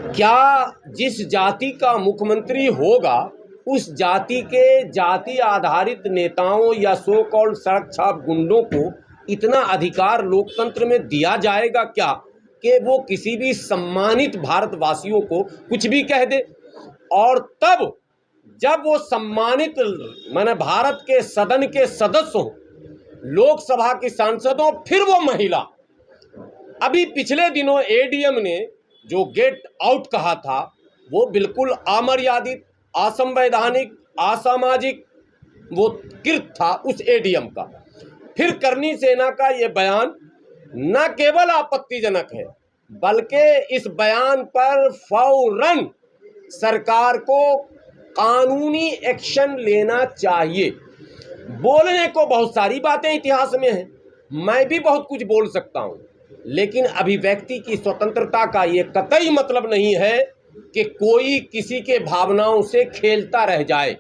क्या जिस जाति का मुख्यमंत्री होगा उस जाति के जाति आधारित नेताओं या सो कॉल्ड सड़क छाप गुंडों को इतना अधिकार लोकतंत्र में दिया जाएगा क्या कि वो किसी भी सम्मानित भारतवासियों को कुछ भी कह दे? और तब जब वो सम्मानित माने भारत के सदन के सदस्य हों, लोकसभा की सांसदों, फिर वो महिला। अभी पिछले दिनों एडीएम ने जो गेट आउट कहा था वो बिल्कुल अमर्यादित, असंवैधानिक, असामाजिक वो कृत था उस एडीएम का। फिर करनी सेना का ये बयान न केवल आपत्तिजनक है बल्कि इस बयान पर फौरन सरकार को कानूनी एक्शन लेना चाहिए। बोलने को बहुत सारी बातें इतिहास में हैं, मैं भी बहुत कुछ बोल सकता हूं, लेकिन अभिव्यक्ति की स्वतंत्रता का ये कतई मतलब नहीं है कि कोई किसी के भावनाओं से खेलता रह जाए।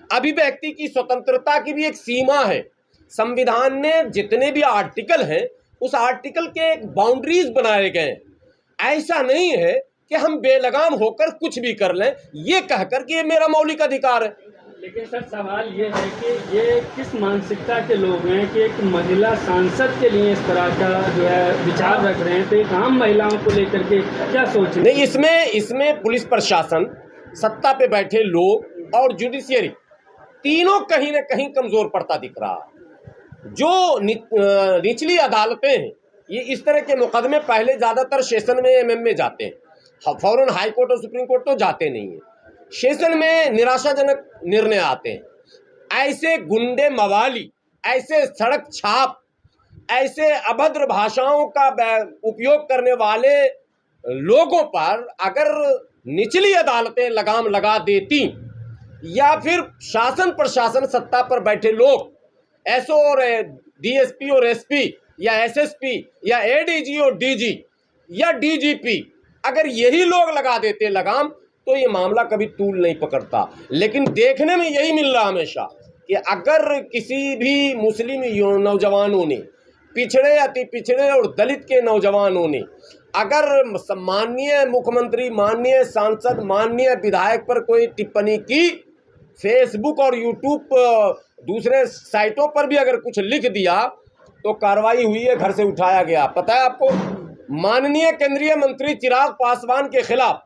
अभिव्यक्ति की स्वतंत्रता की भी एक सीमा है। संविधान ने जितने भी आर्टिकल हैं उस आर्टिकल के एक बाउंड्रीज बनाए गए। ऐसा नहीं है कि हम बेलगाम होकर कुछ भी कर लें ये कहकर कि ये मेरा मौलिक अधिकार है। लेकिन सर सवाल ये है कि ये किस मानसिकता के लोग हैं कि एक महिला सांसद के लिए इस तरह का जो है विचार रख रहे हैं, तो एक आम महिलाओं को लेकर के क्या सोच रहे हैं? नहीं, इसमें पुलिस प्रशासन, सत्ता पे बैठे लोग और जुडिशियरी तीनों कहीं ना कहीं कमजोर पड़ता दिख रहा है। जो निचली अदालतें हैं ये इस तरह के मुकदमे पहले ज़्यादातर सेशन में एमएम में जाते हैं, फौरन हाई कोर्ट और सुप्रीम कोर्ट तो जाते नहीं है। सेशन में निराशाजनक निर्णय आते हैं। ऐसे गुंडे मवाली, ऐसे सड़क छाप, ऐसे अभद्र भाषाओं का उपयोग करने वाले लोगों पर अगर निचली अदालतें लगाम लगा देती या फिर शासन प्रशासन सत्ता पर बैठे लोग एसओ और डीएसपी और एसपी या एसएसपी या एडीजी और डीजी या डीजीपी अगर यही लोग लगा देते लगाम तो ये मामला कभी तूल नहीं पकड़ता। लेकिन देखने में यही मिल रहा हमेशा कि अगर किसी भी मुस्लिम नौजवानों ने, पिछड़े, अति पिछड़े और दलित के नौजवानों ने अगर माननीय मुख्यमंत्री, माननीय सांसद, माननीय विधायक पर कोई टिप्पणी की, फेसबुक और यूट्यूब दूसरे साइटों पर भी अगर कुछ लिख दिया तो कार्रवाई हुई है, घर से उठाया गया। पता है आपको, माननीय केंद्रीय मंत्री चिराग पासवान के खिलाफ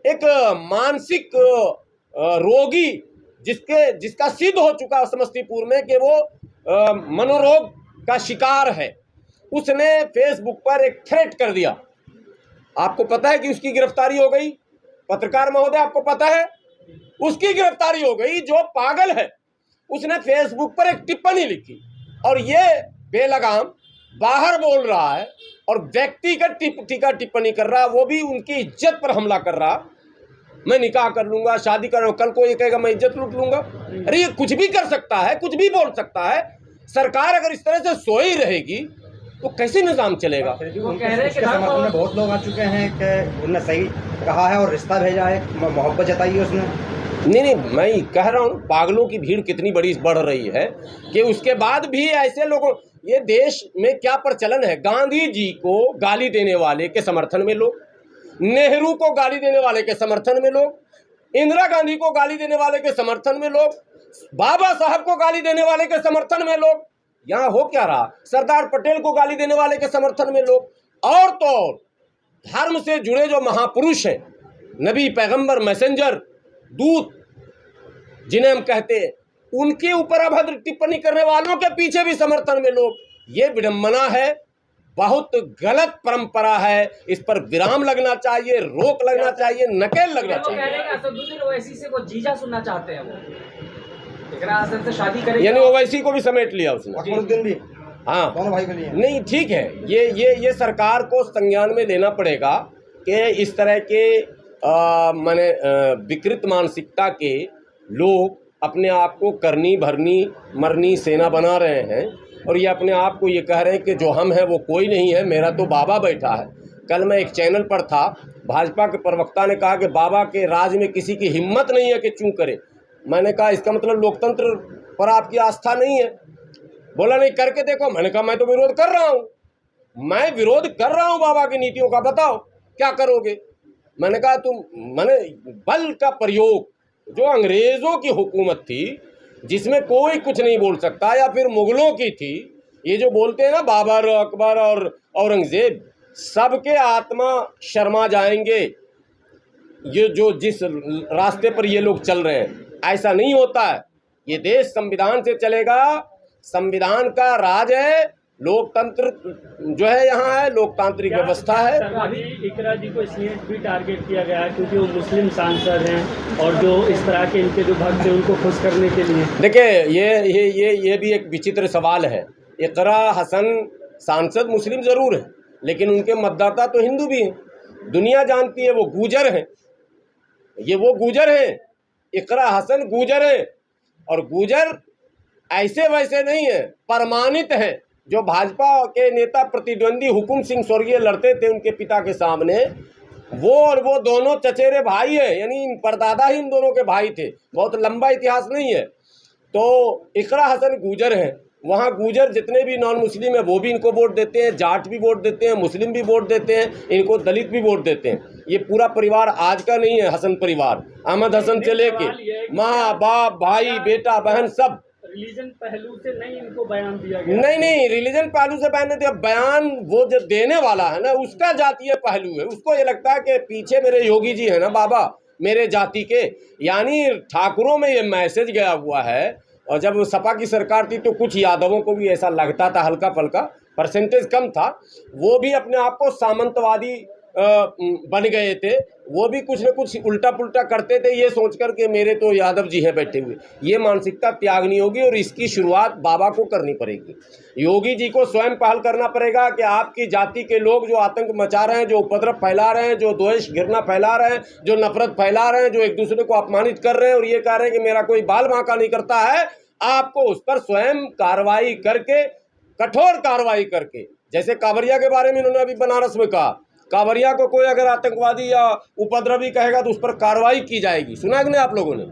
एक मानसिक रोगी जिसका सिद्ध हो चुका समस्तीपुर में कि वो मनोरोग का शिकार है, उसने फेसबुक पर एक थ्रेट कर दिया। आपको पता है कि उसकी गिरफ्तारी हो गई? पत्रकार महोदय, आपको पता है उसकी गिरफ्तारी हो गई? जो पागल है उसने फेसबुक पर एक टिप्पणी लिखी और ये बेलगाम बाहर बोल रहा है और व्यक्तिगत टिप्पणी कर रहा, वो भी उनकी इज्जत पर हमला कर रहा। मैं निकाह कर लूंगा, शादी कर, कल को ये कहेगा मैं इज्जत लूट लूंगा। अरे ये कुछ भी कर सकता है, कुछ भी बोल सकता है। सरकार अगर इस तरह से सोई रहेगी तो कैसे निजाम चलेगा? वो कह रहे हैं कि समर्थन में बहुत लोग आ चुके हैं कि उन्होंने सही कहा है और रिश्ता भेजा है, मोहब्बत जताई है उसने। नहीं, मैं कह रहा हूँ पागलों की भीड़ कितनी बड़ी बढ़ रही है कि उसके बाद भी ऐसे लोगों, ये देश में क्या प्रचलन है, गांधी जी को गाली देने वाले के समर्थन में लोग, नेहरू को गाली देने वाले के समर्थन में लोग, इंदिरा गांधी को गाली देने वाले के समर्थन में लोग, बाबा साहब को गाली देने वाले के समर्थन में लोग। यहाँ हो क्या रहा? सरदार पटेल को गाली देने वाले के समर्थन में लोग। और तो और धर्म से जुड़े जो महापुरुष हैं, नबी, पैगंबर, मैसेंजर, दूत जिन्हें हम कहते हैं, उनके ऊपर अभद्र टिप्पणी करने वालों के पीछे भी समर्थन में लोग। ये विडंबना है, बहुत गलत परंपरा है। इस पर विराम लगना चाहिए, रोक लगना चाहिए, नकेल लगना चाहिए। असदुद्दीन ओवैसी से वो जीजा सुनना चाहते हैं, वो से शादी करेंगे, यानी ओवैसी को भी समेट लिया उसने। अकबरुद्दीन भी, हाँ, दोनों भाई बनी है। नहीं, ठीक है, ये सरकार को संज्ञान में लेना पड़ेगा कि इस तरह के माने विकृत मानसिकता के लोग अपने आप को करनी भरनी मरनी सेना बना रहे हैं और ये अपने आप को ये कह रहे हैं कि जो हम हैं वो कोई नहीं है, मेरा तो बाबा बैठा है। कल मैं एक चैनल पर था, भाजपा के प्रवक्ता ने कहा कि बाबा के राज में किसी की हिम्मत नहीं है कि चूं करे। मैंने कहा इसका मतलब लोकतंत्र पर आपकी आस्था नहीं है। बोला नहीं, करके देखो। मैंने कहा मैं तो विरोध कर रहा हूँ, मैं विरोध कर रहा हूँ बाबा की नीतियों का, बताओ क्या करोगे? मैंने कहा तुम मैंने बल का प्रयोग जो अंग्रेज़ों की हुकूमत थी जिसमें कोई कुछ नहीं बोल सकता, या फिर मुग़लों की थी, ये जो बोलते हैं ना बाबर, अकबर और औरंगज़ेब, सबके आत्मा शर्मा जाएंगे ये जो जिस रास्ते पर ये लोग चल रहे हैं। ऐसा नहीं होता है। ये देश संविधान से चलेगा, संविधान का राज है, लोकतंत्र जो है यहाँ है, लोकतांत्रिक व्यवस्था है। अभी इकरा जी को इसलिए भी टारगेट किया गया है क्योंकि वो मुस्लिम सांसद हैं और जो इस तरह के इनके जो भक्त हैं उनको खुश करने के लिए। देखिए ये भी एक विचित्र सवाल है। इकरा हसन सांसद मुस्लिम ज़रूर है, लेकिन उनके मतदाता तो हिंदू भी हैं। दुनिया जानती है वो गूजर हैं, ये वो गूजर हैं, इकरा हसन गूजर हैं। और गूजर ऐसे वैसे नहीं है, प्रमाणित है। जो भाजपा के नेता प्रतिद्वंदी हुकुम सिंह स्वर्गीय लड़ते थे उनके पिता के सामने, वो और वो दोनों चचेरे भाई हैं, यानी परदादा ही इन दोनों के भाई थे। बहुत लंबा इतिहास नहीं है। तो इकरा हसन गूजर हैं, वहाँ गूजर जितने भी नॉन मुस्लिम है वो भी इनको वोट देते हैं, जाट भी वोट देते हैं, मुस्लिम भी वोट देते हैं, इनको दलित भी वोट देते हैं। ये पूरा परिवार आज का नहीं है, हसन परिवार, अहमद हसन से लेके माँ बाप भाई बेटा बहन सब। रिलीजन पहलू से नहीं इनको बयान दिया गया। नहीं, रिलीजन पहलू से बयान नहीं दिया। बयान वो जो देने वाला है ना, उसका जातीय पहलू है। उसको ये लगता है कि पीछे मेरे योगी जी है ना बाबा, मेरे जाति के, यानी ठाकुरों में ये मैसेज गया हुआ है। और जब सपा की सरकार थी तो कुछ यादवों को भी ऐसा लगता था, हल्का फल्का, परसेंटेज कम था, वो भी अपने आप को सामंतवादी बन गए थे। वो भी कुछ न कुछ उल्टा पुल्टा करते थे, ये सोच कर के मेरे तो यादव जी हैं बैठे हुए। ये मानसिकता त्यागनी होगी और इसकी शुरुआत बाबा को करनी पड़ेगी। योगी जी को स्वयं पहल करना पड़ेगा कि आपकी जाति के लोग जो आतंक मचा रहे हैं, जो उपद्रव फैला रहे हैं, जो द्वेष घृणा फैला रहे हैं, जो नफरत फैला रहे हैं, जो एक दूसरे को अपमानित कर रहे हैं और ये कह रहे हैं कि मेरा कोई बाल बांका नहीं करता है, आपको उस पर स्वयं कार्रवाई करके, कठोर कार्रवाई करके, जैसे कांवरिया के बारे में इन्होंने अभी बनारस में कहा, कांवरिया को कोई अगर आतंकवादी या उपद्रवी कहेगा तो उस पर कार्रवाई की जाएगी। सुना कि नहीं आप लोगों ने?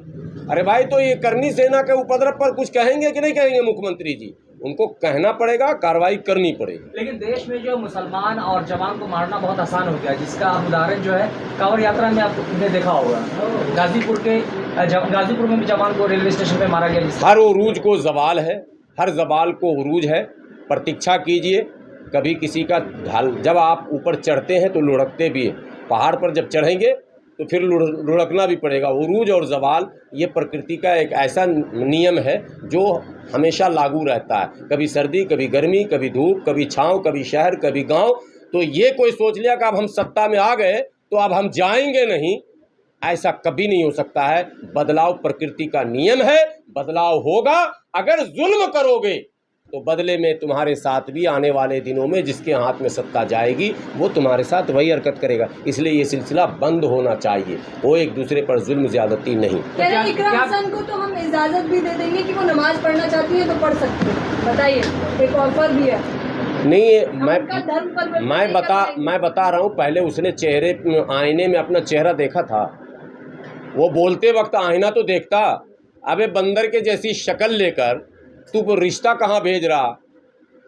अरे भाई, तो ये करनी सेना के उपद्रव पर कुछ कहेंगे कि नहीं कहेंगे मुख्यमंत्री जी? उनको कहना पड़ेगा, कार्रवाई करनी पड़ेगी। लेकिन देश में जो मुसलमान और जवान को मारना बहुत आसान हो गया, जिसका उदाहरण जो है कांवड़ यात्रा में आपने देखा होगा। गाजीपुर में भी जवान को रेलवे स्टेशन पे मारा गया। हर उरूज को जवाल है, हर जवाल को उरूज है। प्रतीक्षा कीजिए, कभी किसी का ढाल, जब आप ऊपर चढ़ते हैं तो लुढ़कते भी हैं, पहाड़ पर जब चढ़ेंगे तो फिर लुढ़कना भी पड़ेगा। उरूज और जवाल ये प्रकृति का एक ऐसा नियम है जो हमेशा लागू रहता है। कभी सर्दी, कभी गर्मी, कभी धूप, कभी छाँव, कभी शहर, कभी गांव। तो ये कोई सोच लिया कि अब हम सत्ता में आ गए तो अब हम जाएंगे नहीं, ऐसा कभी नहीं हो सकता है। बदलाव प्रकृति का नियम है, बदलाव होगा। अगर जुल्म करोगे तो बदले में तुम्हारे साथ भी आने वाले दिनों में जिसके हाथ में सत्ता जाएगी वो तुम्हारे साथ वही हरकत करेगा। इसलिए ये सिलसिला बंद होना चाहिए, वो एक दूसरे पर जुल्म ज्यादती नहीं। इकरा हसन को तो हम इजाजत भी दे देंगे कि वो नमाज पढ़ना चाहती है तो पढ़ सकती है, बताइए, एक ऑफर भी है। नहीं, मैं बता रहा हूँ, पहले उसने आईने में अपना चेहरा देखा था। वो बोलते वक्त आईना तो देखता। अबे बंदर के जैसी शक्ल लेकर तू रिश्ता कहाँ भेज रहा?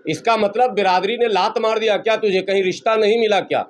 इसका मतलब बिरादरी ने लात मार दिया क्या? तुझे कहीं रिश्ता नहीं मिला क्या?